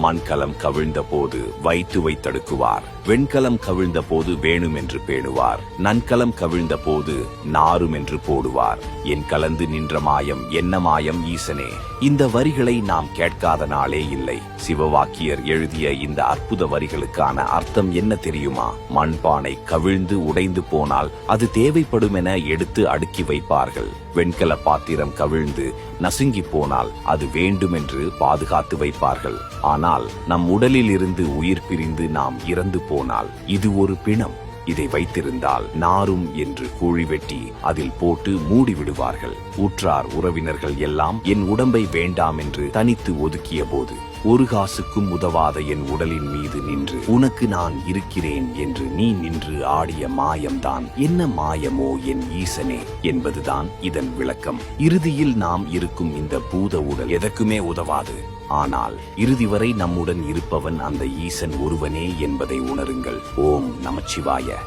மண்கலம் கவிழ்ந்த போது வைத்துவை தடுக்குவார், வெண்கலம் கவிழ்ந்த போது வேணுமென்று பேணுவார், நன்கலம் கவிழ்ந்த போது நாருமென்று போடுவார். என் கலந்து நின்ற மாயம் என்ன மாயம் ஈசனே. இந்த வரிகளை நாம் கேட்காத நாளே இல்லை. சிவவாக்கியர் எழுதிய இந்த அற்புத வரிகளுக்கான அர்த்தம் என்ன தெரியுமா? மண்பானை கவிழ்ந்து உடைந்து போனால் அது தேவைப்படுமென எடுத்து அடுக்கி வைப்பார்கள். வெண்கல பாத்திரம் கவிழ்ந்து நசுங்கி போனால் அது வேண்டுமென்று பாதுகாத்து வைப்பார்கள். ஆனால் நம் உடலில் இருந்து உயிர் பிரிந்து நாம் இறந்து போனால் இது ஒரு பிணம். இதை வைத்திருந்தால் நாரும் என்று குழி வெட்டி அதில் போட்டு மூடி விடுவார்கள். உற்றார் உறவினர்கள் எல்லாம் என் உடம்பை வேண்டாம் என்று தனித்து ஒதுக்கிய போது ஒரு காசுக்கும் உதவாத என் உடலின் மீது நின்று உனக்கு நான் இருக்கிறேன் என்று நீ நின்று ஆடிய மாயம்தான் என்ன மாயமோ என் ஈசனே என்பதுதான் இதன் விளக்கம். இறுதியில் நாம் இருக்கும் இந்த பூத உடல் எதற்குமே உதவாது. ஆனால் இறுதி வரை நம்முடன் இருப்பவன் அந்த ஈசன் ஒருவனே என்பதை உணருங்கள். ஓம் நமச்சிவாய.